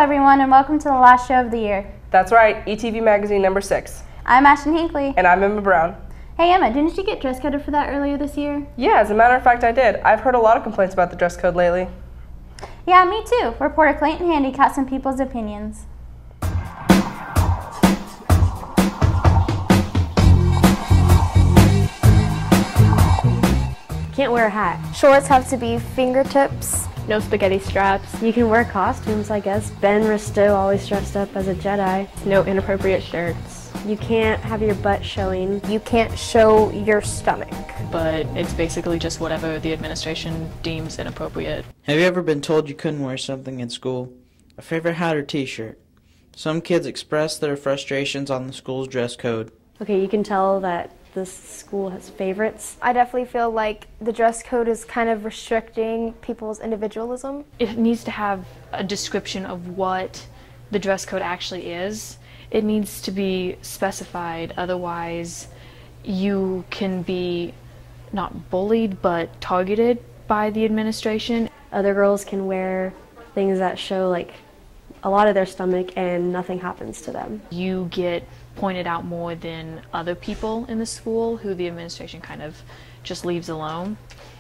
everyone, and welcome to the last show of the year. That's right, ETV Magazine number 6. I'm Ashton Hinckley. And I'm Emma Brown. Hey Emma, didn't you get dress coded for that earlier this year? Yeah, as a matter of fact I did. I've heard a lot of complaints about the dress code lately. Yeah, me too. Reporter Clayton Handy caught some people's opinions. Can't wear a hat. Shorts have to be fingertips. No spaghetti straps. You can wear costumes, I guess. Ben Risto always dressed up as a Jedi. No inappropriate shirts. You can't have your butt showing. You can't show your stomach. But it's basically just whatever the administration deems inappropriate. Have you ever been told you couldn't wear something in school? A favorite hat or t-shirt? Some kids express their frustrations on the school's dress code. Okay, you can tell that this school has favorites. I definitely feel like the dress code is kind of restricting people's individualism. It needs to have a description of what the dress code actually is. It needs to be specified, otherwise you can be not bullied but targeted by the administration. Other girls can wear things that show like a lot of their stomach and nothing happens to them. You get pointed out more than other people in the school who the administration kind of just leaves alone,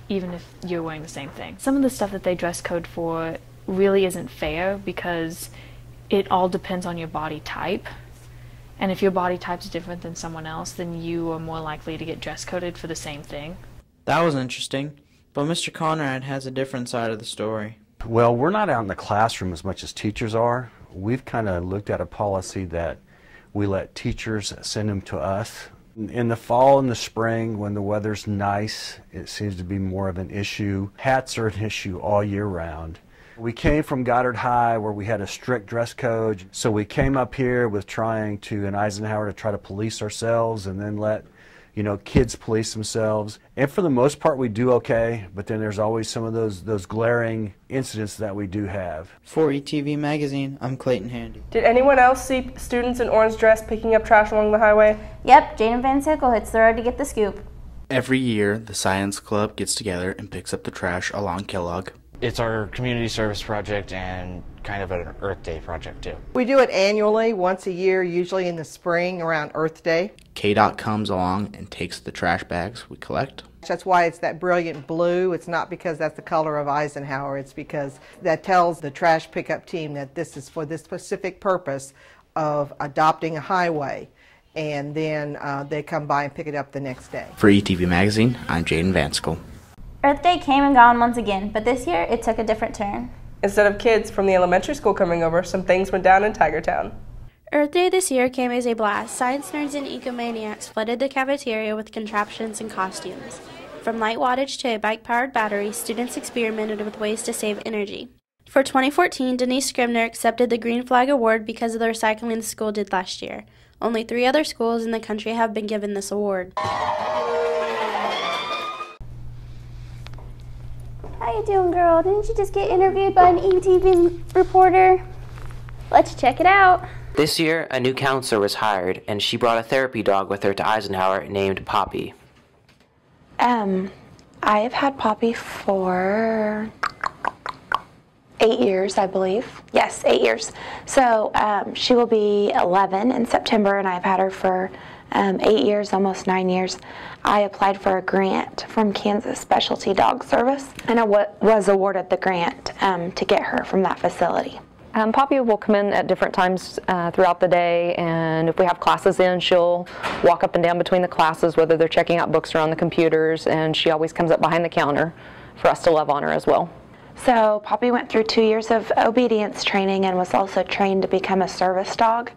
even if you're wearing the same thing. Some of the stuff that they dress code for really isn't fair because it all depends on your body type. And if your body type's different than someone else, then you are more likely to get dress coded for the same thing. That was interesting, but Mr. Conrad has a different side of the story. Well, we're not out in the classroom as much as teachers are. We've kind of looked at a policy that we let teachers send them to us. In the fall and the spring, when the weather's nice, it seems to be more of an issue. Hats are an issue all year round. We came from Goddard High where we had a strict dress code, so we came up here with trying to, in Eisenhower, to try to police ourselves and then let kids police themselves. And for the most part we do okay, but then there's always some of those glaring incidents that we do have. For ETV Magazine, I'm Clayton Handy. Did anyone else see students in orange dress picking up trash along the highway? Yep, Jaden Van Sickle hits the road to get the scoop. Every year, the Science Club gets together and picks up the trash along Kellogg. It's our community service project and kind of an Earth Day project too. We do it annually, once a year, usually in the spring around Earth Day. KDOT comes along and takes the trash bags we collect. That's why it's that brilliant blue. It's not because that's the color of Eisenhower. It's because that tells the trash pickup team that this is for this specific purpose of adopting a highway. And then they come by and pick it up the next day. For ETV Magazine, I'm Jaden Vansickle. Earth Day came and gone once again, but this year it took a different turn. Instead of kids from the elementary school coming over, some things went down in Tigertown. Earth Day this year came as a blast. Science nerds and ecomaniacs flooded the cafeteria with contraptions and costumes. From light wattage to a bike-powered battery, students experimented with ways to save energy. For 2014, Denise Scribner accepted the Green Flag Award because of the recycling the school did last year. Only 3 other schools in the country have been given this award. How you doing, girl? Didn't you just get interviewed by an ETV reporter? Let's check it out. This year, a new counselor was hired, and she brought a therapy dog with her to Eisenhower named Poppy. I have had Poppy for 8 years, I believe. Yes, 8 years. So she will be 11 in September, and I've had her for 8 years, almost 9 years. I applied for a grant from Kansas Specialty Dog Service, and I was awarded the grant to get her from that facility. Poppy will come in at different times throughout the day, and if we have classes in, she'll walk up and down between the classes, whether they're checking out books or on the computers, and she always comes up behind the counter for us to love on her as well. So Poppy went through 2 years of obedience training and was also trained to become a service dog,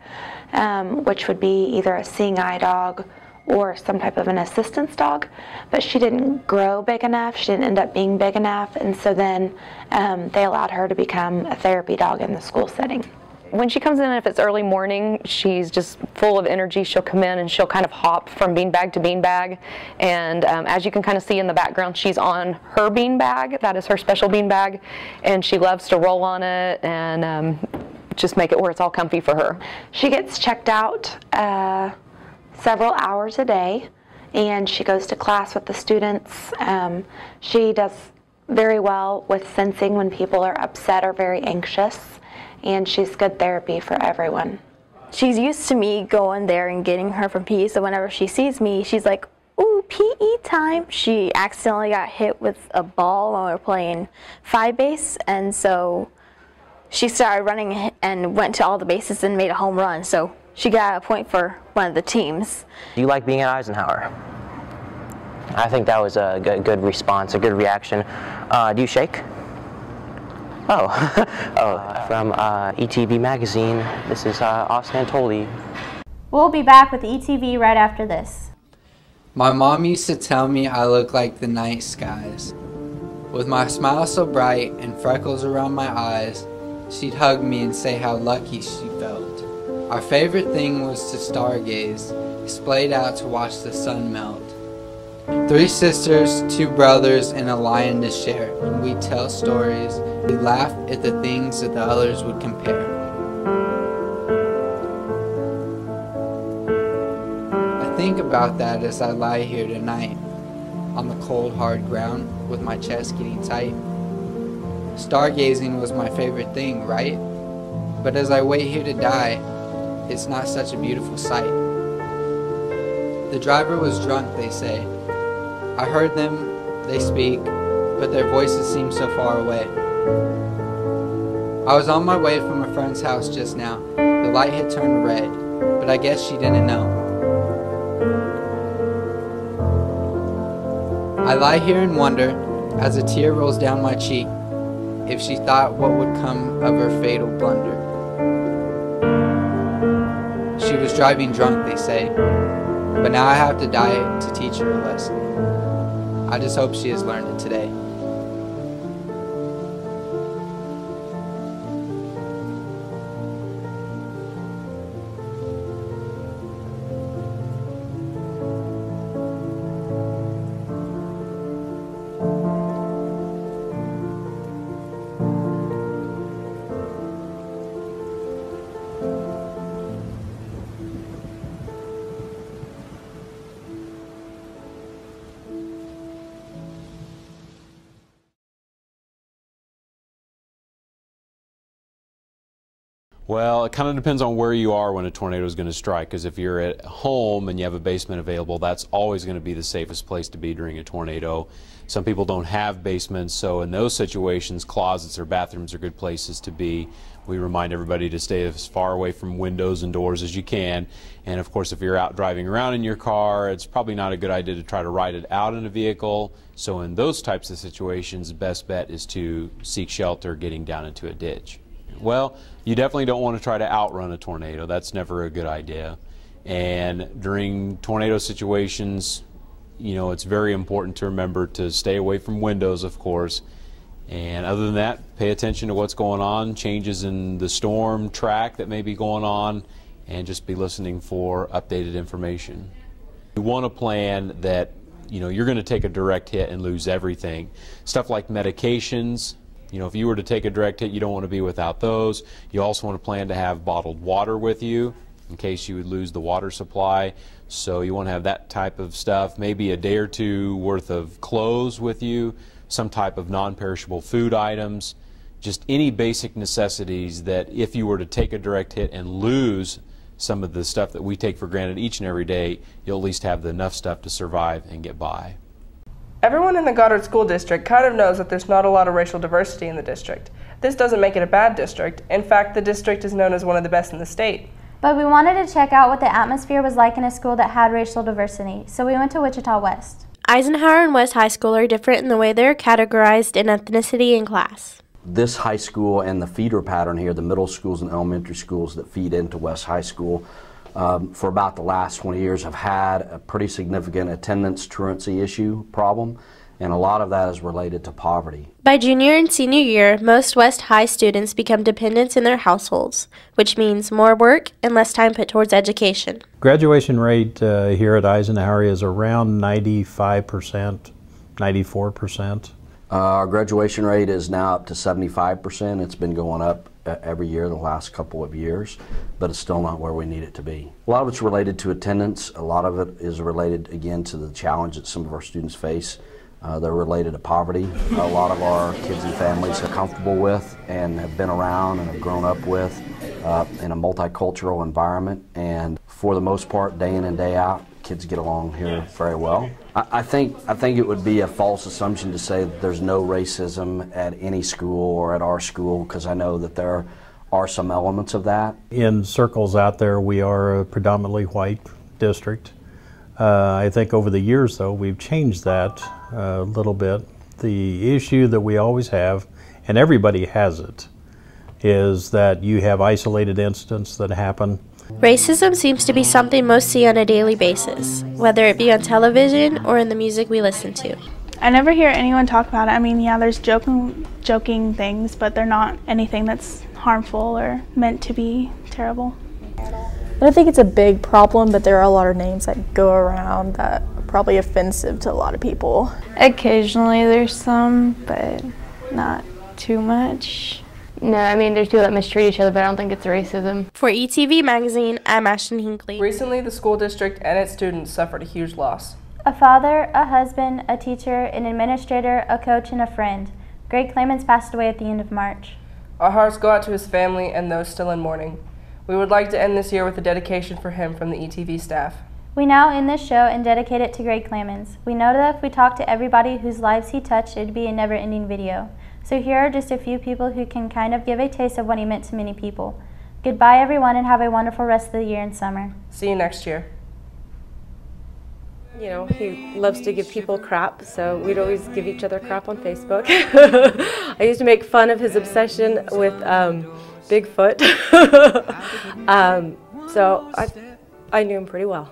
which would be either a seeing eye dog or some type of an assistance dog, but she didn't grow big enough, she didn't end up being big enough, and so then they allowed her to become a therapy dog in the school setting. When she comes in, if it's early morning, she's just full of energy. She'll come in and she'll kind of hop from beanbag to beanbag, and as you can kind of see in the background, she's on her beanbag. That is her special beanbag, and she loves to roll on it and just make it where it's all comfy for her. She gets checked out several hours a day, and she goes to class with the students. She does very well with sensing when people are upset or very anxious, and she's good therapy for everyone. She's used to me going there and getting her from PE, so whenever she sees me, she's like, ooh, PE time. She accidentally got hit with a ball when we were playing 5-base, and so she started running and went to all the bases and made a home run, so she got a point for one of the teams. Do you like being at Eisenhower? I think that was a good response, a good reaction. Do you shake? Oh, from ETV Magazine, this is Austin Antoli. We'll be back with ETV right after this. My mom used to tell me I look like the night skies. With my smile so bright and freckles around my eyes, she'd hug me and say how lucky she felt. Our favorite thing was to stargaze, splayed out to watch the sun melt. 3 sisters, 2 brothers, and a lion to share. And we'd tell stories, we'd laugh at the things that the others would compare. I think about that as I lie here tonight, on the cold hard ground, with my chest getting tight. Stargazing was my favorite thing, right? But as I wait here to die, it's not such a beautiful sight. The driver was drunk, they say. I heard them, they speak, but their voices seem so far away. I was on my way from a friend's house just now. The light had turned red, but I guess she didn't know. I lie here and wonder, as a tear rolls down my cheek, if she thought what would come of her fatal blunder. She was driving drunk, they say, but now I have to die to teach her a lesson. I just hope she has learned it today. Well, it kind of depends on where you are when a tornado is going to strike, because if you're at home and you have a basement available, that's always going to be the safest place to be during a tornado. Some people don't have basements, so in those situations, closets or bathrooms are good places to be. We remind everybody to stay as far away from windows and doors as you can. And of course, if you're out driving around in your car, it's probably not a good idea to try to ride it out in a vehicle. So in those types of situations, the best bet is to seek shelter getting down into a ditch. Well, you definitely don't want to try to outrun a tornado. That's never a good idea. And during tornado situations, you know, it's very important to remember to stay away from windows, of course. And other than that, pay attention to what's going on, changes in the storm track that may be going on, and just be listening for updated information. You want a plan that, you know, you're going to take a direct hit and lose everything. Stuff like medications. You know, if you were to take a direct hit, you don't want to be without those. You also want to plan to have bottled water with you in case you would lose the water supply. So you want to have that type of stuff, maybe a day or two worth of clothes with you, some type of non-perishable food items, just any basic necessities that if you were to take a direct hit and lose some of the stuff that we take for granted each and every day, you'll at least have enough stuff to survive and get by. Everyone in the Goddard School District kind of knows that there's not a lot of racial diversity in the district. This doesn't make it a bad district. In fact, the district is known as one of the best in the state. But we wanted to check out what the atmosphere was like in a school that had racial diversity, so we went to Wichita West. Eisenhower and West High School are different in the way they're categorized in ethnicity and class. This high school and the feeder pattern here, the middle schools and elementary schools that feed into West High School, for about the last 20 years have had a pretty significant attendance truancy issue problem, and a lot of that is related to poverty. By junior and senior year, most West High students become dependents in their households, which means more work and less time put towards education. Graduation rate here at Eisenhower is around 95%, 94%. Our graduation rate is now up to 75%. It's been going up every year the last couple of years, but it's still not where we need it to be. A lot of it's related to attendance. A lot of it is related, again, to the challenge that some of our students face They're related to poverty. A lot of our kids and families are comfortable with and have been around and have grown up with in a multicultural environment. And for the most part, day in and day out, kids get along here very well. I think it would be a false assumption to say that there's no racism at any school or at our school, because I know that there are some elements of that. In circles out there, we are a predominantly white district. I think over the years, though, we've changed that a little bit. The issue that we always have, and everybody has it, is that you have isolated incidents that happen. Racism seems to be something most see on a daily basis, whether it be on television or in the music we listen to. I never hear anyone talk about it. I mean, yeah, there's joking things, but they're not anything that's harmful or meant to be terrible. I don't think it's a big problem, but there are a lot of names that go around that are probably offensive to a lot of people. Occasionally there's some, but not too much. No, I mean, there's people that mistreat each other, but I don't think it's racism. For ETV Magazine, I'm Ashton Hinckley. Recently, the school district and its students suffered a huge loss. A father, a husband, a teacher, an administrator, a coach, and a friend. Greg Clemens passed away at the end of March. Our hearts go out to his family and those still in mourning. We would like to end this year with a dedication for him from the ETV staff. We now end this show and dedicate it to Greg Clemens. We know that if we talked to everybody whose lives he touched, it'd be a never-ending video. So here are just a few people who can kind of give a taste of what he meant to many people. Goodbye, everyone, and have a wonderful rest of the year and summer. See you next year. You know, he loves to give people crap, so we'd always give each other crap on Facebook. I used to make fun of his obsession with Bigfoot. So I knew him pretty well.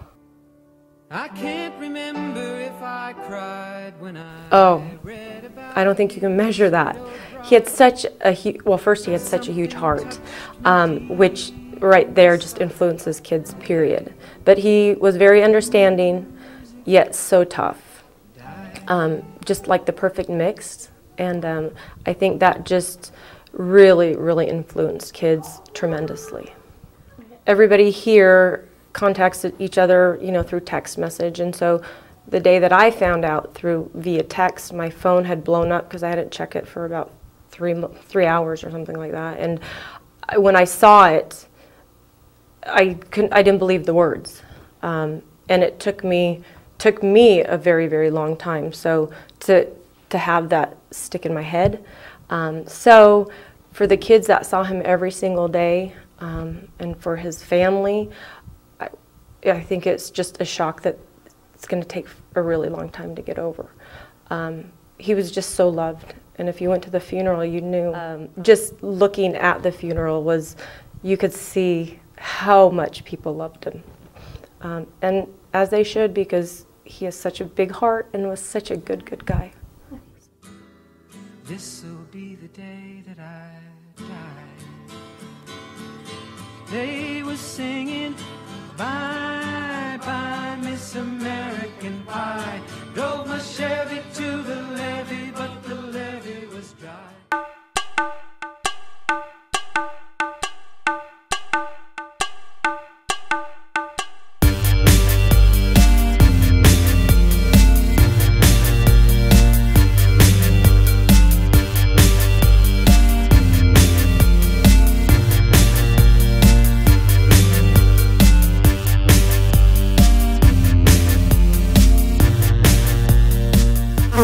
I can't remember if I cried when I don't think you can measure that. He had such a well, first he had such a huge heart, which right there just influences kids, period. But he was very understanding, yet so tough. Just like the perfect mix. And I think that just really, really influenced kids tremendously. Everybody here contacts each other, you know, through text message, and so the day that I found out via text, my phone had blown up because I hadn't checked it for about three hours or something like that. And when I saw it, I didn't believe the words, and it took me a very, very long time. So to have that stick in my head. So for the kids that saw him every single day, and for his family, I think it's just a shock that it's going to take a really long time to get over. He was just so loved, and if you went to the funeral, you knew. Just looking at the funeral you could see how much people loved him. And as they should, because he has such a big heart and was such a good guy. This'll be the day that I die. They were singing bye bye Miss American Pie. Drove my Chevy to the levee, but the levee was dry.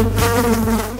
Thank you.